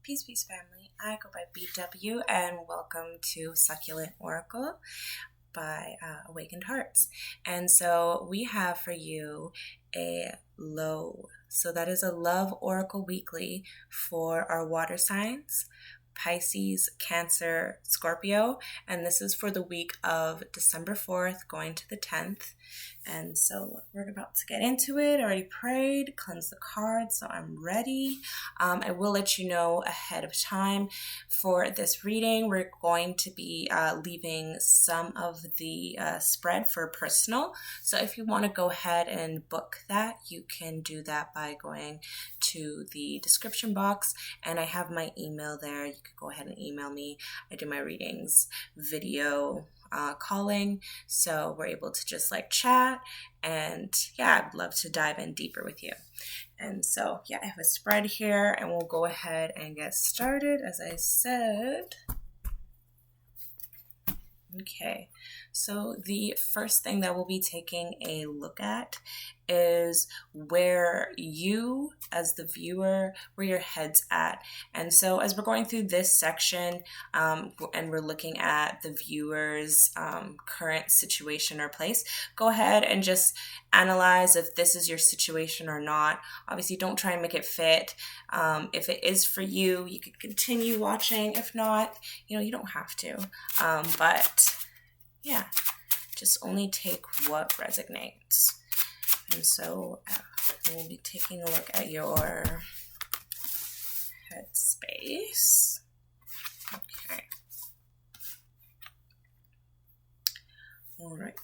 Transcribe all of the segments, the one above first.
Peace, peace, family. I go by BW, and welcome to Succulent Oracle by Awakened Hearts. And so we have for you a low. So that is a love oracle weekly for our water signs, Pisces, Cancer, Scorpio, and this is for the week of December 4th going to the 10th. And so we're about to get into it. I already prayed, cleansed the cards, so I'm ready. I will let you know ahead of time for this reading. We're going to be leaving some of the spread for personal. So if you want to go ahead and book that, you can do that by going to the description box, and I have my email there. You could go ahead and email me. I do my readings video calling, so we're able to just like chat, and yeah, I'd love to dive in deeper with you. And so yeah, I have a spread here, and we'll go ahead and get started. As I said, okay, so the first thing that we'll be taking a look at is where you, as the viewer, where your head's at. And so as we're going through this section and we're looking at the viewer's current situation or place, go ahead and just analyze if this is your situation or not. Obviously, don't try and make it fit. If it is for you, you could continue watching. If not, you don't have to. But yeah, just only take what resonates. And so we'll be taking a look at your headspace. Okay. All right.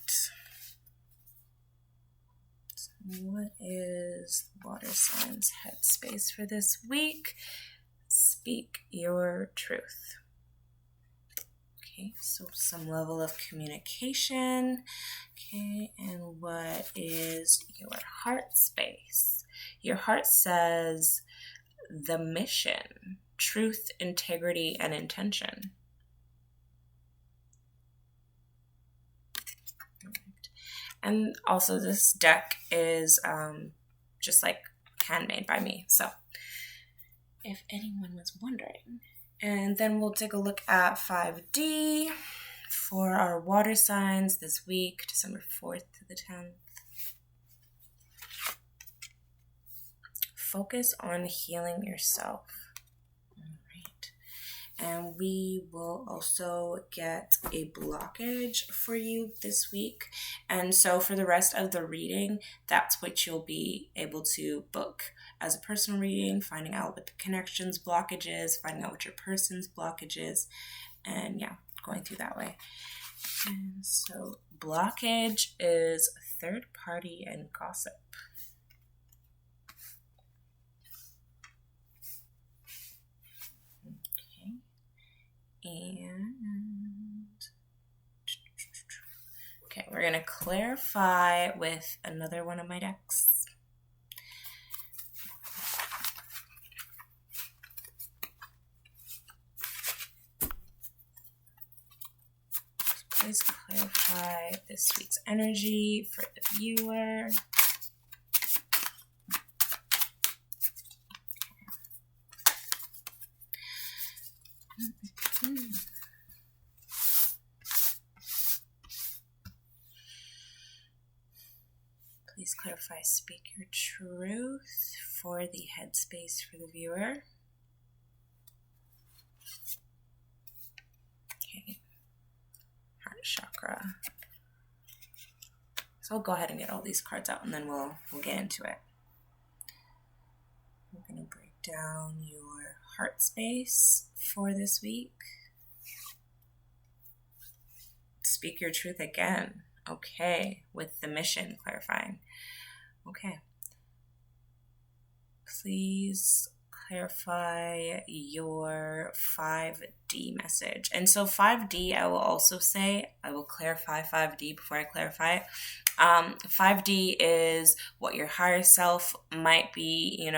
So what is water signs headspace for this week? Speak your truth. Okay, so some level of communication. Okay, and what is your heart space? Your heart says the mission, truth, integrity, and intention. And also this deck is just like handmade by me, so if anyone was wondering. And then we'll take a look at 5D for our water signs this week, December 4th to the 10th. Focus on healing yourself. All right. And we will also get a blockage for you this week. And so for the rest of the reading, that's what you'll be able to book as a personal reading, finding out what the connections blockage is, finding out what your person's blockage is, and yeah, going through that way. And so blockage is third party and gossip. Okay. And okay, we're going to clarify with another one of my decks. Please clarify this week's energy for the viewer. Please clarify, speak your truth for the headspace for the viewer. Okay. Heart chakra. So I'll go ahead and get all these cards out, and then we'll get into it. We're going to break down your heart space for this week. Speak your truth again. Okay, with the mission clarifying. Okay. Please clarify your 5D message. And so 5D, I will also say, I will clarify 5D before I clarify it. 5D is what your higher self might be,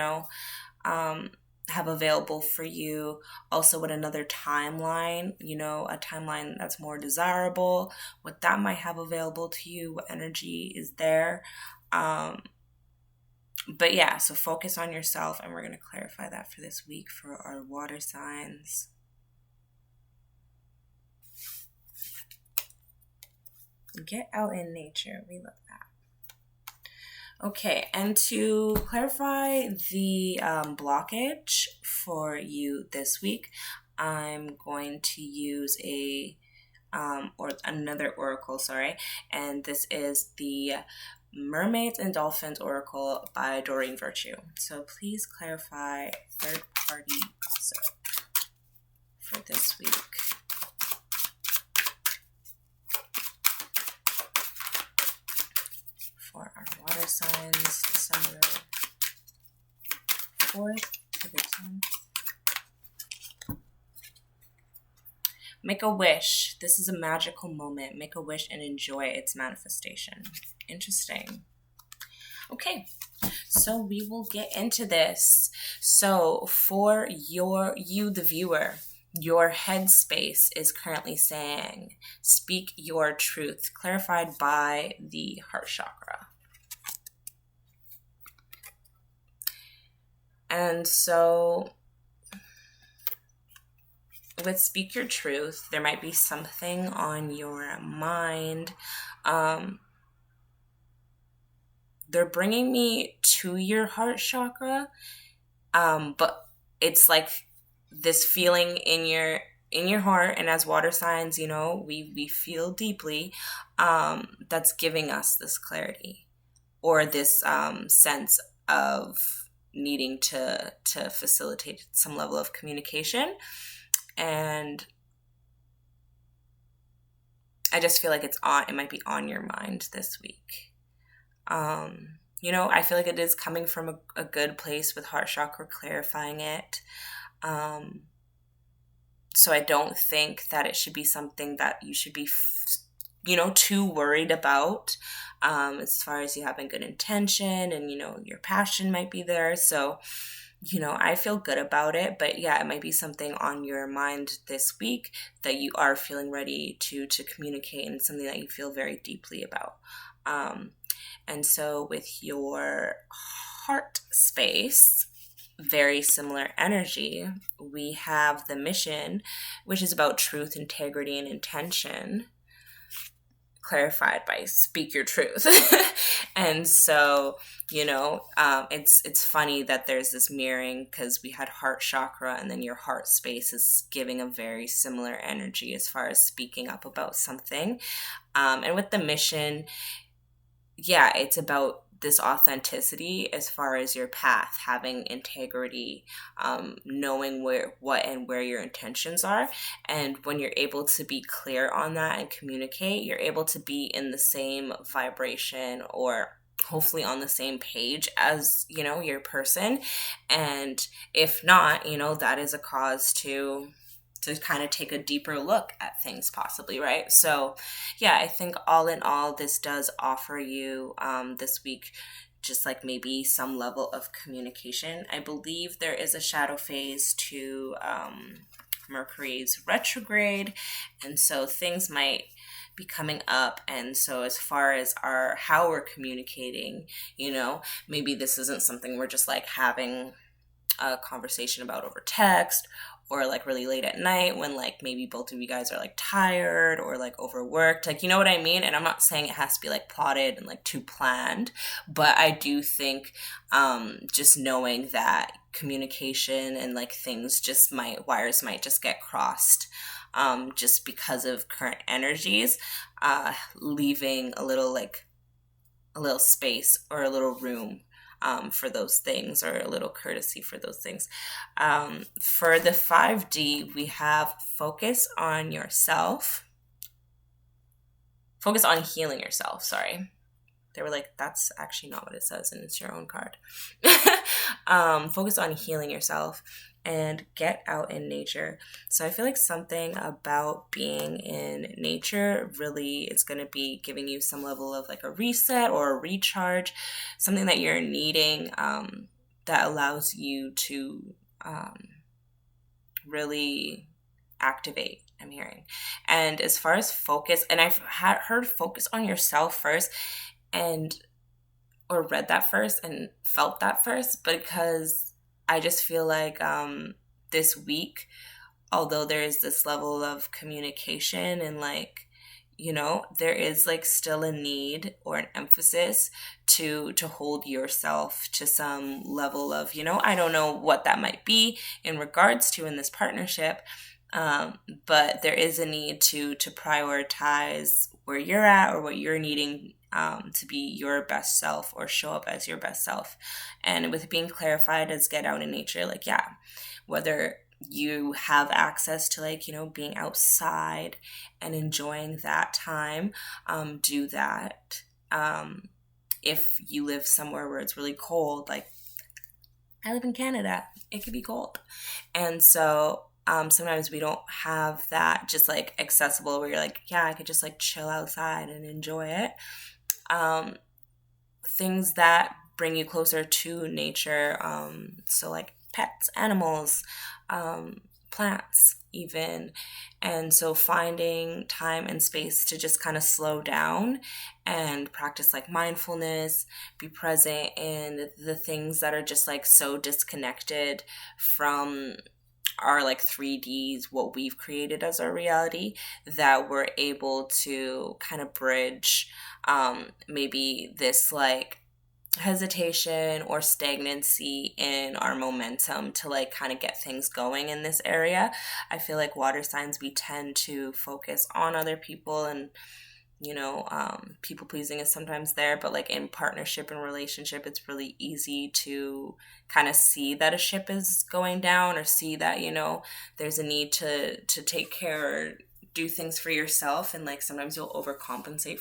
have available for you. Also with another timeline, a timeline that's more desirable, what that might have available to you, what energy is there. But yeah, so focus on yourself, and we're going to clarify that for this week for our water signs. Get out in nature. We love that. Okay, and to clarify the blockage for you this week, I'm going to use another oracle, and this is the Mermaids and Dolphins Oracle by Doreen Virtue. So please clarify third-party gossip for this week. For our water signs, December 4th to the 10th. Make a wish. This is a magical moment. Make a wish and enjoy its manifestation. Interesting. Okay, so we will get into this. So for you, the viewer, your headspace is currently saying, speak your truth, clarified by the heart chakra. And so with speak your truth, there might be something on your mind. They're bringing me to your heart chakra, but it's like this feeling in your heart, and as water signs, we feel deeply, that's giving us this clarity or this sense of needing to facilitate some level of communication. And I just feel like it might be on your mind this week. I feel like it is coming from a good place with heart chakra clarifying it. So I don't think that it should be something that you should be, too worried about, as far as you having good intention and, your passion might be there. So, I feel good about it, but yeah, it might be something on your mind this week that you are feeling ready to communicate, and something that you feel very deeply about. And so with your heart space, very similar energy, we have the mission, which is about truth, integrity, and intention, clarified by speak your truth. And so, it's funny that there's this mirroring, because we had heart chakra, and then your heart space is giving a very similar energy as far as speaking up about something. And with the mission, yeah, it's about this authenticity as far as your path, having integrity, knowing where your intentions are. And when you're able to be clear on that and communicate, you're able to be in the same vibration, or hopefully on the same page as, your person. And if not, that is a cause to kind of take a deeper look at things possibly, right? So yeah, I think all in all, this does offer you this week just like maybe some level of communication. I believe there is a shadow phase to Mercury's retrograde, and so things might be coming up. And so as far as how we're communicating, maybe this isn't something we're just like having a conversation about over text, or like really late at night when like maybe both of you guys are like tired or like overworked, like, you know what I mean? And I'm not saying it has to be like plotted and like too planned, but I do think just knowing that communication and like things wires might just get crossed, just because of current energies, leaving a little space or a little room for those things, or a little courtesy for those things. For the 5D, we have focus on yourself. Focus on healing yourself, sorry. They were like, that's actually not what it says, and it's your own card. Focus on healing yourself and get out in nature. So I feel like something about being in nature really is going to be giving you some level of like a reset or a recharge, something that you're needing, that allows you to really activate, I'm hearing. And as far as focus, and I've heard focus on yourself first, and or read that first and felt that first, because I just feel like this week, although there is this level of communication and like, there is like still a need or an emphasis to hold yourself to some level of, I don't know what that might be in regards to in this partnership, but there is a need to prioritize where you're at or what you're needing to be your best self or show up as your best self. And with being clarified as get out in nature, like, yeah, whether you have access to like, being outside and enjoying that time, do that. If you live somewhere where it's really cold, like I live in Canada, it could be cold. And so sometimes we don't have that just like accessible where you're like, yeah, I could just like chill outside and enjoy it. Things that bring you closer to nature. So like pets, animals, plants even. And so finding time and space to just kind of slow down and practice like mindfulness, be present in the things that are just like so disconnected from our like 3Ds, what we've created as our reality, that we're able to kind of bridge maybe this like hesitation or stagnancy in our momentum to like kind of get things going in this area. I feel like water signs, we tend to focus on other people, and people pleasing is sometimes there, but like in partnership and relationship, it's really easy to kind of see that a ship is going down, or see that there's a need to take care or do things for yourself, and like sometimes you'll overcompensate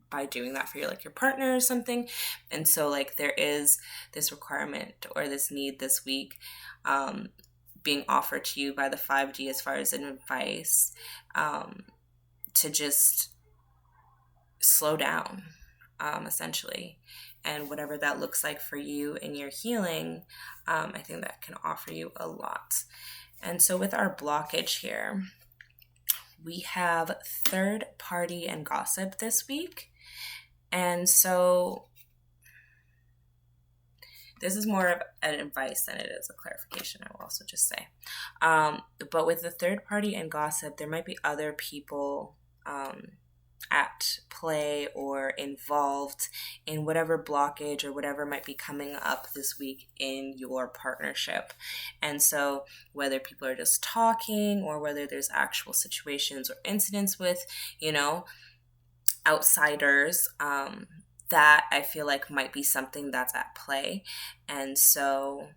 by doing that for your partner or something. And so like there is this requirement or this need this week being offered to you by the 5D as far as an advice, to just slow down, essentially. And whatever that looks like for you in your healing, I think that can offer you a lot. And so with our blockage here, we have third party and gossip this week. And so this is more of an advice than it is a clarification, I will also just say. But with the third party and gossip, there might be other people at play or involved in whatever blockage or whatever might be coming up this week in your partnership. And so whether people are just talking or whether there's actual situations or incidents with, outsiders, that I feel like might be something that's at play. And so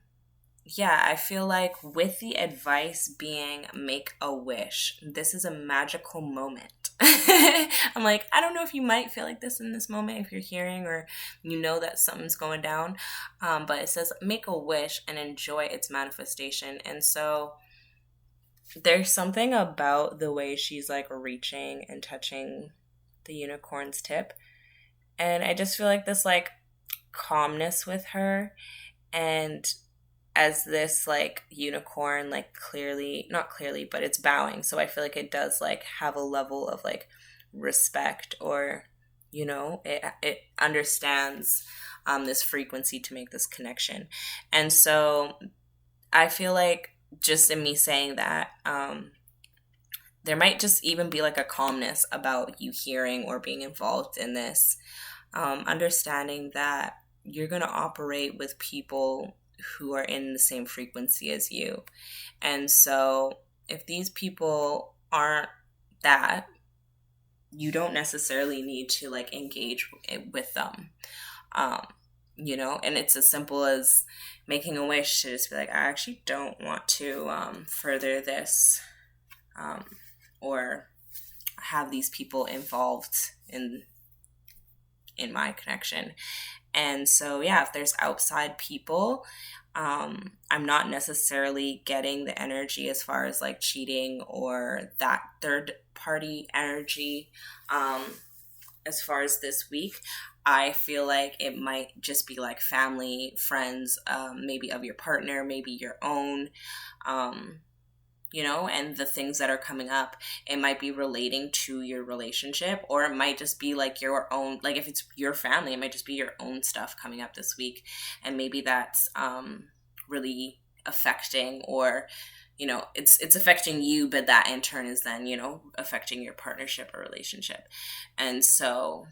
yeah, I feel like with the advice being make a wish, this is a magical moment. I'm like, I don't know if you might feel like this in this moment if you're hearing or that something's going down, but it says make a wish and enjoy its manifestation. And so there's something about the way she's like reaching and touching the unicorn's tip, and I just feel like this like calmness with her, and as this like unicorn, like not clearly, but it's bowing. So I feel like it does like have a level of like respect, or, it understands this frequency to make this connection. And so I feel like just in me saying that, there might just even be like a calmness about you hearing or being involved in this, understanding that you're going to operate with people who are in the same frequency as you. And so if these people aren't that, you don't necessarily need to like engage with them, and it's as simple as making a wish to just be like, I actually don't want to further this, or have these people involved in my connection. And so, yeah, if there's outside people, I'm not necessarily getting the energy as far as like cheating or that third party energy. As far as this week, I feel like it might just be like family, friends, maybe of your partner, maybe your own, you know, and the things that are coming up, it might be relating to your relationship, or it might just be like your own, like if it's your family, it might just be your own stuff coming up this week. And maybe that's really affecting, or, you know, it's affecting you, but that in turn is then, you know, affecting your partnership or relationship. And so,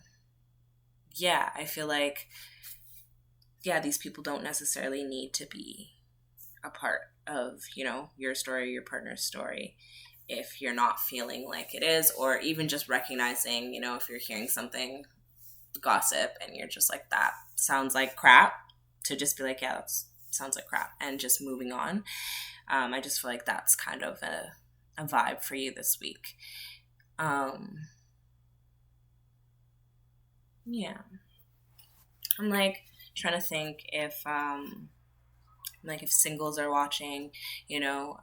yeah, I feel like, yeah, these people don't necessarily need to be a part of, you know, your story, your partner's story, if you're not feeling like it is, or even just recognizing, you know, if you're hearing something gossip and you're just like, that sounds like crap, to just be like, yeah, that sounds like crap, and just moving on. I just feel like that's kind of a vibe for you this week. Yeah. I'm like trying to think if like if singles are watching, you know,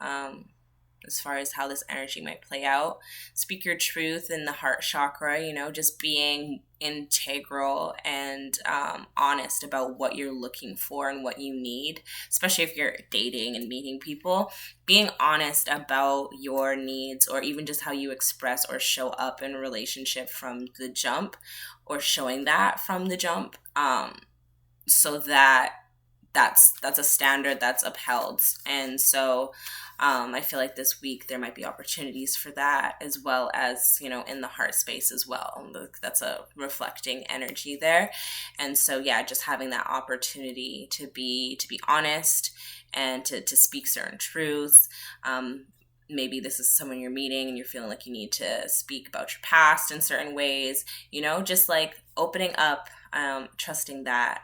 as far as how this energy might play out. Speak your truth in the heart chakra, you know, just being integral and honest about what you're looking for and what you need, especially if you're dating and meeting people. Being honest about your needs, or even just how you express or show up in a relationship from the jump, or showing that from the jump, so that that's a standard that's upheld. And so I feel like this week there might be opportunities for that, as well as, you know, in the heart space as well. That's a reflecting energy there. And so, yeah, just having that opportunity to be honest and to speak certain truths. Maybe this is someone you're meeting and you're feeling like you need to speak about your past in certain ways, you know, just like opening up, trusting that.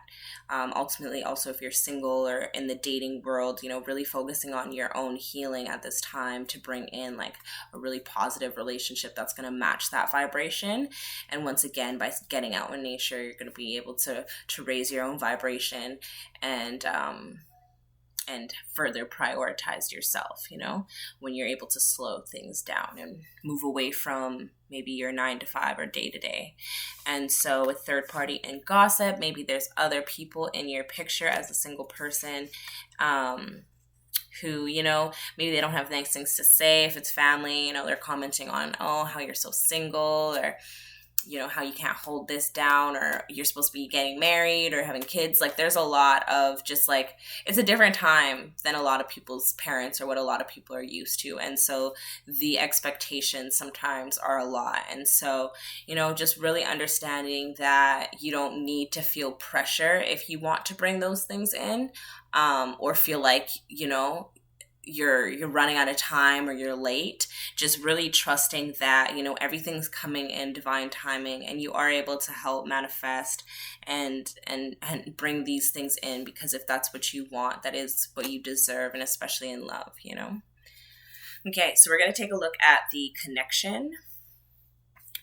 Ultimately, also, if you're single or in the dating world, you know, really focusing on your own healing at this time to bring in like a really positive relationship that's going to match that vibration. And once again, by getting out in nature, you're going to be able to raise your own vibration and further prioritize yourself, you know, when you're able to slow things down and move away from maybe your 9 to 5 or day to day. And so with third party and gossip, maybe there's other people in your picture as a single person, who, you know, maybe they don't have nice things to say. If it's family, you know, they're commenting on, oh, how you're so single, or, you know, how you can't hold this down, or you're supposed to be getting married or having kids. Like, there's a lot of just like, it's a different time than a lot of people's parents or what a lot of people are used to. And so the expectations sometimes are a lot. And so, you know, just really understanding that you don't need to feel pressure if you want to bring those things in, or feel like, you know, you're running out of time or you're late. Just really trusting that, you know, everything's coming in divine timing, and you are able to help manifest and bring these things in, because if that's what you want, that is what you deserve, and especially in love, you know. Okay, so we're going to take a look at the connection.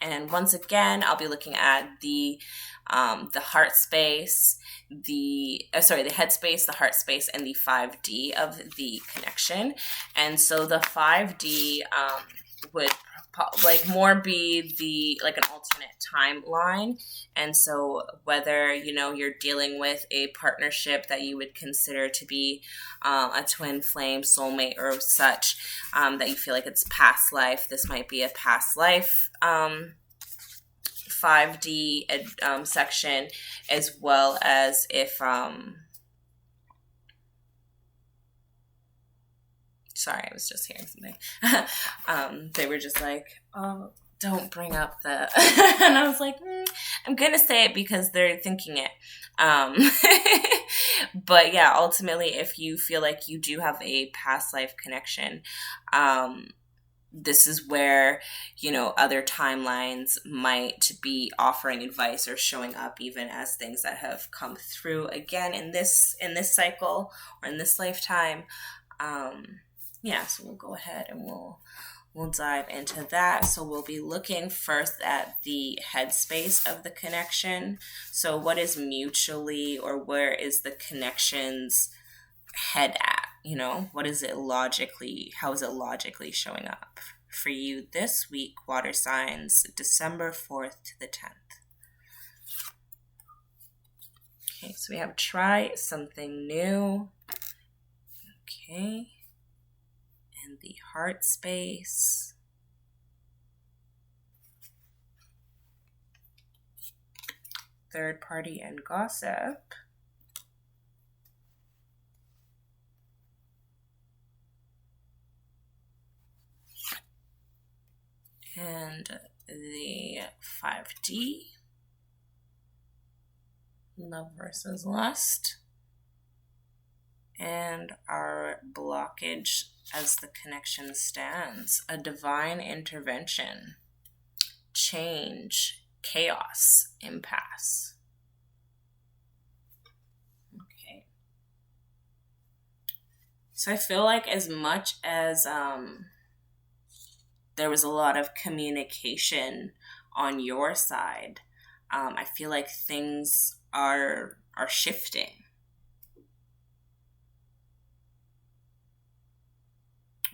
And once again, I'll be looking at the heart space, the head space, the heart space, and the 5D of the connection. And so the 5D would like more be the like an alternate timeline. And so whether, you know, you're dealing with a partnership that you would consider to be a twin flame, soulmate, or such, that you feel like it's past life, this might be a past life 5D section, as well as if sorry, I was just hearing something. They were just like, oh, don't bring up the and I was like, I'm gonna say it because they're thinking it. But yeah, ultimately, if you feel like you do have a past life connection, this is where, you know, other timelines might be offering advice or showing up even as things that have come through again in this cycle or in this lifetime. Yeah, so we'll go ahead and we'll dive into that. So we'll be looking first at the headspace of the connection. So what is mutually, or where is the connection's head at? You know, what is it logically? How is it logically showing up for you this week, water signs, December 4th to the 10th? Okay, so we have try something new. Okay. and the heart space. Third party and gossip. And the 5D. Love versus lust. And our blockage as the connection stands. A divine intervention. Change. Chaos. Impasse. Okay. So I feel like as much as there was a lot of communication on your side, I feel like things are shifting.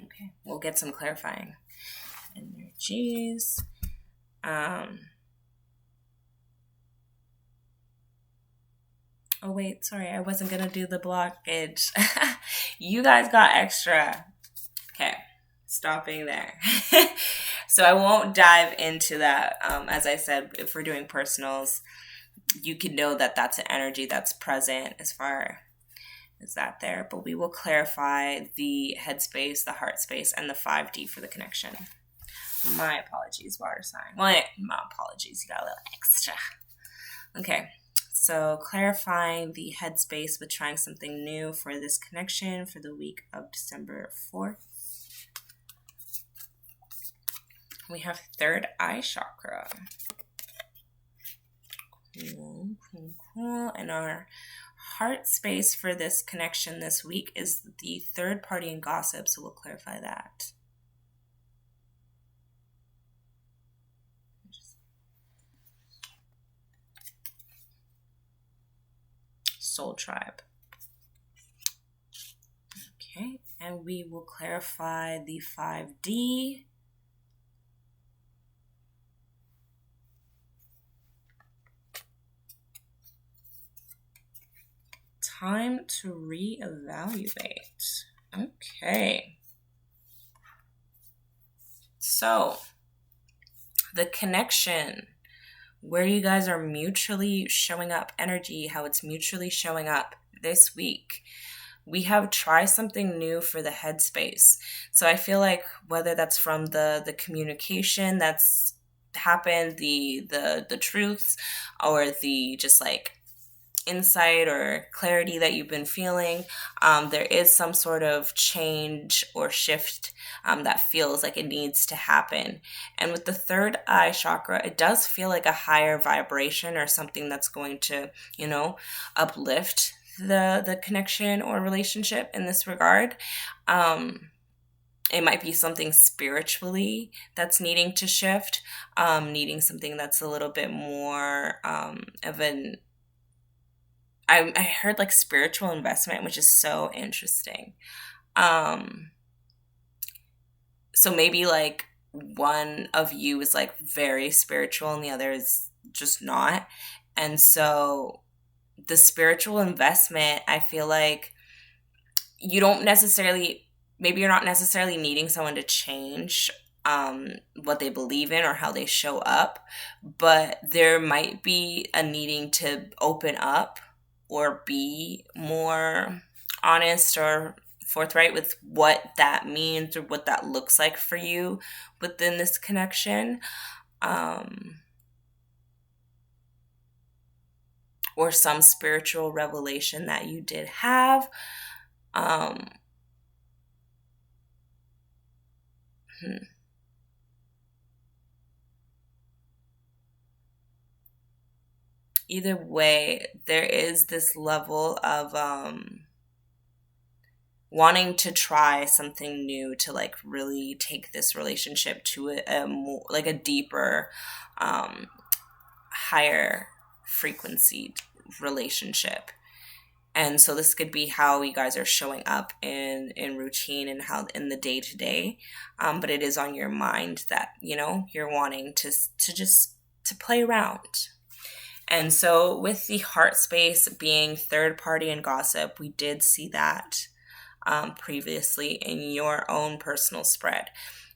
Okay, we'll get some clarifying energies. Oh wait, sorry, I wasn't gonna do the blockage. You guys got extra. Okay, stopping there. So I won't dive into that. As I said, if we're doing personals, you can know that that's an energy that's present as far as that there. But we will clarify the headspace, the heart space, and the 5D for the connection. My apologies, water sign. Well, my apologies, you got a little extra. Okay, so clarifying the headspace with trying something new for this connection for the week of December 4th. We have third eye chakra. Cool. And our heart space for this connection this week is the third party and gossip, so we'll clarify that. Soul tribe. Okay, and we will clarify the 5D. Time to reevaluate. Okay. So, the connection, where you guys are mutually showing up, energy, how it's mutually showing up this week. We have try something new for the headspace. So I feel like whether that's from the communication that's happened, the truths, or the just like insight or clarity that you've been feeling, there is some sort of change or shift that feels like it needs to happen. And with the third eye chakra, it does feel like a higher vibration or something that's going to, uplift the connection or relationship in this regard. It might be something spiritually that's needing to shift, needing something that's a little bit more of an I heard like spiritual investment, which is so interesting. So maybe like one of you is like very spiritual and the other is just not. And so the spiritual investment, I feel like maybe you're not necessarily needing someone to change what they believe in or how they show up, but there might be a needing to open up or be more honest or forthright with what that means or what that looks like for you within this connection. Or some spiritual revelation that you did have. Either way, there is this level of wanting to try something new to like really take this relationship to a more like a deeper, higher frequency relationship. And so this could be how you guys are showing up in routine and how in the day to day. But it is on your mind that, you're wanting to play around. And so with the heart space being third party and gossip, we did see that previously in your own personal spread.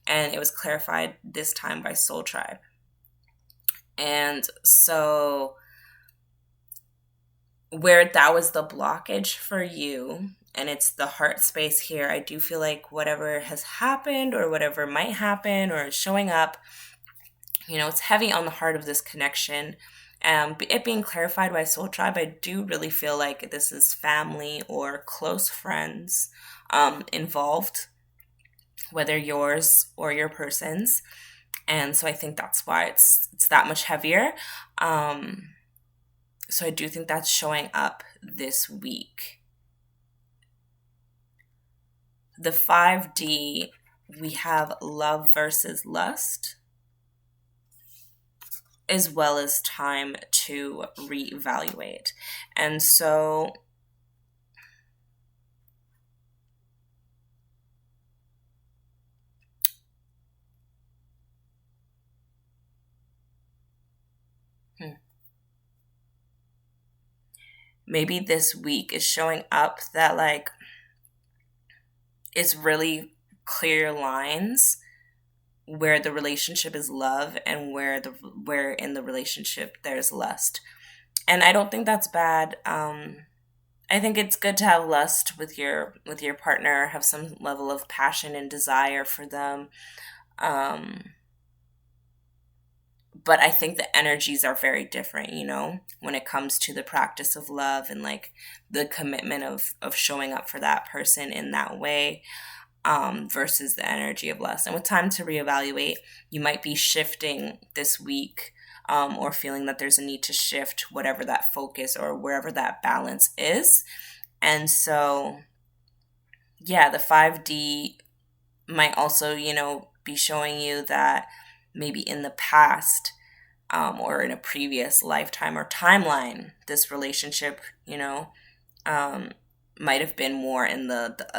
And it was clarified this time by Soul Tribe. And so where that was the blockage for you, and it's the heart space here, I do feel like whatever has happened or whatever might happen or is showing up, it's heavy on the heart of this connection. It being clarified by Soul Tribe, I do really feel like this is family or close friends involved, whether yours or your person's. And so I think that's why it's that much heavier. So I do think that's showing up this week. The 5D, we have love versus lust, as well as time to reevaluate. And so maybe this week is showing up that like it's really clear lines where the relationship is love and where in the relationship there's lust. And I don't think that's bad. I think it's good to have lust with your partner, have some level of passion and desire for them. But I think the energies are very different, when it comes to the practice of love and like the commitment of showing up for that person in that way, versus the energy of lust. And with time to reevaluate, you might be shifting this week, or feeling that there's a need to shift whatever that focus or wherever that balance is. And so, yeah, the 5D might also, be showing you that maybe in the past, or in a previous lifetime or timeline, this relationship, might have been more in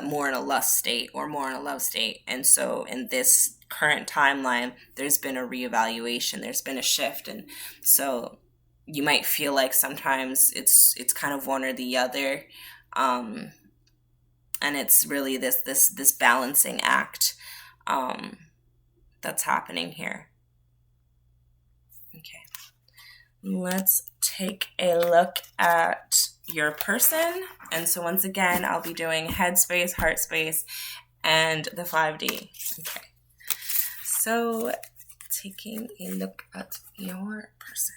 more in a lust state or more in a love state. And so in this current timeline, there's been a reevaluation, there's been a shift. And so you might feel like sometimes it's kind of one or the other. And it's really this balancing act that's happening here. Okay, let's take a look at your person. And so once again, I'll be doing head space, heart space, and the 5D. Okay, so taking a look at your person.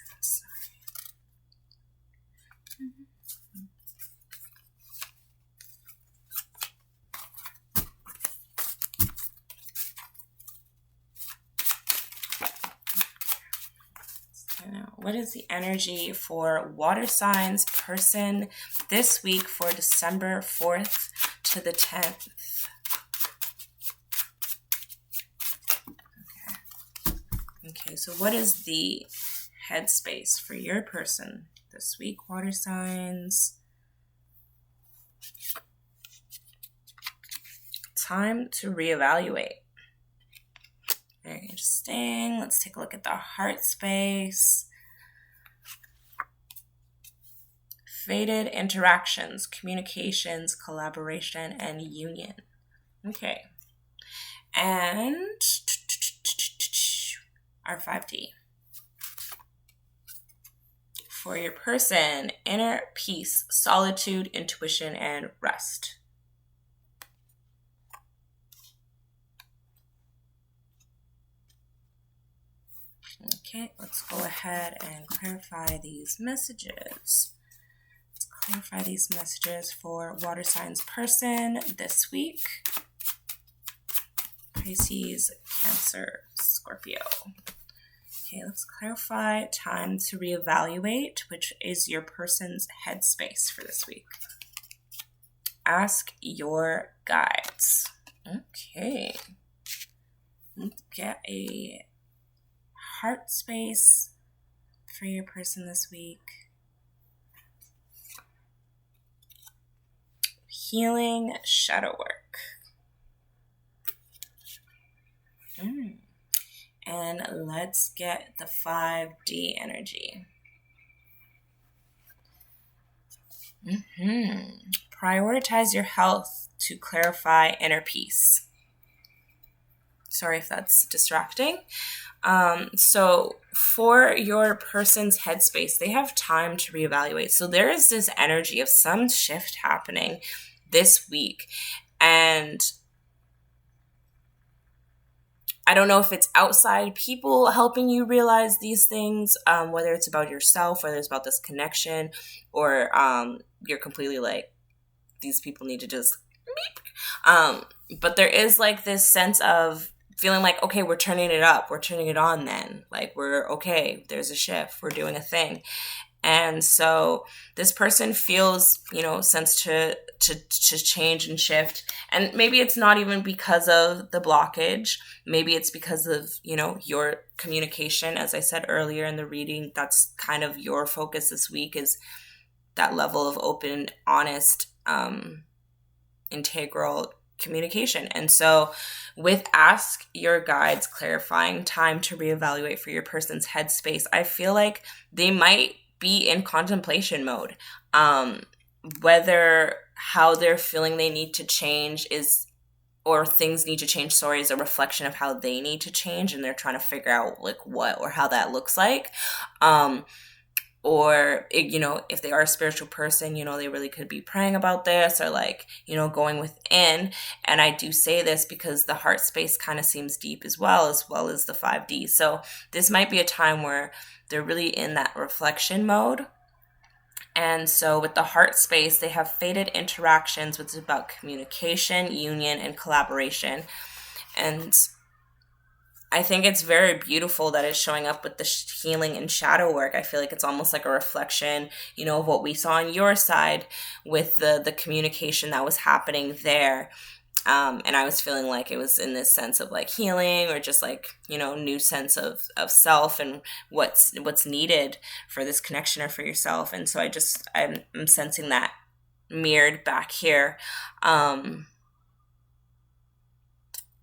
What is the energy for water signs person this week for December 4th to the 10th? Okay, so what is the headspace for your person this week? Water signs. Time to reevaluate. Very interesting. Let's take a look at the heart space. Faded interactions, communications, collaboration, and union. Okay. And our 5D. For your person, inner peace, solitude, intuition, and rest. Okay, let's go ahead and clarify these messages. Let's clarify these messages for water signs person this week. Pisces, Cancer, Scorpio. Okay, let's clarify time to reevaluate, which is your person's headspace for this week. Ask your guides. Okay. Let's get a heart space for your person this week. Healing shadow work. And let's get the 5D energy. Prioritize your health to clarify inner peace. Sorry if that's distracting. So for your person's headspace, they have time to reevaluate. So there is this energy of some shift happening this week. And I don't know if it's outside people helping you realize these things, whether it's about yourself, whether it's about this connection, or you're completely like, these people need to just beep. But there is like this sense of feeling like, okay, we're turning it up. We're turning it on then. Like, we're okay. There's a shift. We're doing a thing. And so this person feels, sense to change and shift. And maybe it's not even because of the blockage. Maybe it's because of, your communication. As I said earlier in the reading, that's kind of your focus this week, is that level of open, honest, integral communication. And so with Ask Your Guides Clarifying Time to Reevaluate for Your Person's Headspace, I feel like they might be in contemplation mode. Whether how they're feeling they need to change or things need to change, is a reflection of how they need to change, and they're trying to figure out like what or how that looks like. Or, if they are a spiritual person, they really could be praying about this, or like, going within. And I do say this because the heart space kind of seems deep as well as the 5D. So this might be a time where they're really in that reflection mode. And so with the heart space, they have faded interactions, which is about communication, union, and collaboration. And I think it's very beautiful that it's showing up with the healing and shadow work. I feel like it's almost like a reflection, of what we saw on your side with the communication that was happening there. And I was feeling like it was in this sense of like healing, or just like, new sense of self and what's needed for this connection or for yourself. And so I'm sensing that mirrored back here.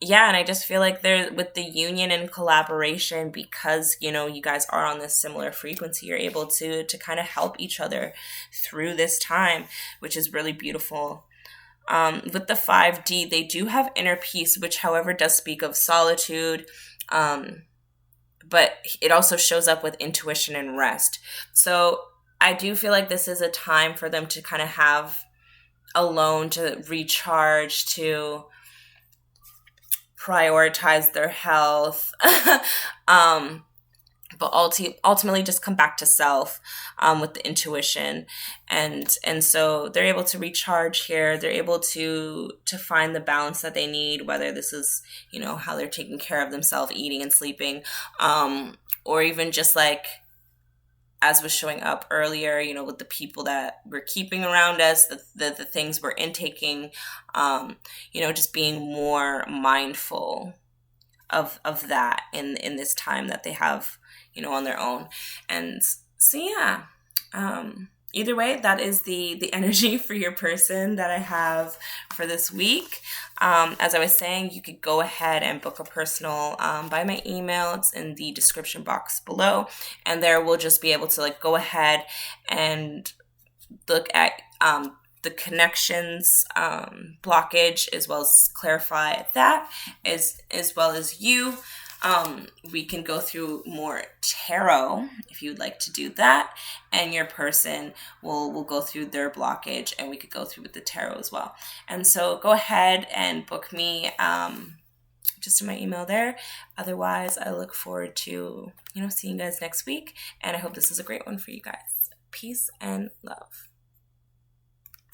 Yeah, and I just feel like there, with the union and collaboration, because, you guys are on this similar frequency, you're able to kind of help each other through this time, which is really beautiful. With the 5D, they do have inner peace, which, however, does speak of solitude, but it also shows up with intuition and rest. So I do feel like this is a time for them to kind of have alone, to recharge, to prioritize their health, but ultimately just come back to self, with the intuition. And so they're able to recharge here. They're able to find the balance that they need, whether this is, how they're taking care of themselves, eating and sleeping, or even just like, as was showing up earlier, with the people that we're keeping around us, the things we're intaking, just being more mindful of that in this time that they have, on their own. And so, yeah, either way, that is the energy for your person that I have for this week. As I was saying, you could go ahead and book a personal by my email. It's in the description box below. And there we'll just be able to like go ahead and look at the connections blockage, as well as clarify that, as well as you. We can go through more tarot if you'd like to do that, and your person will go through their blockage, and we could go through with the tarot as well. And so go ahead and book me just in my email there. Otherwise, I look forward to seeing you guys next week, and I hope this is a great one for you guys. Peace and love.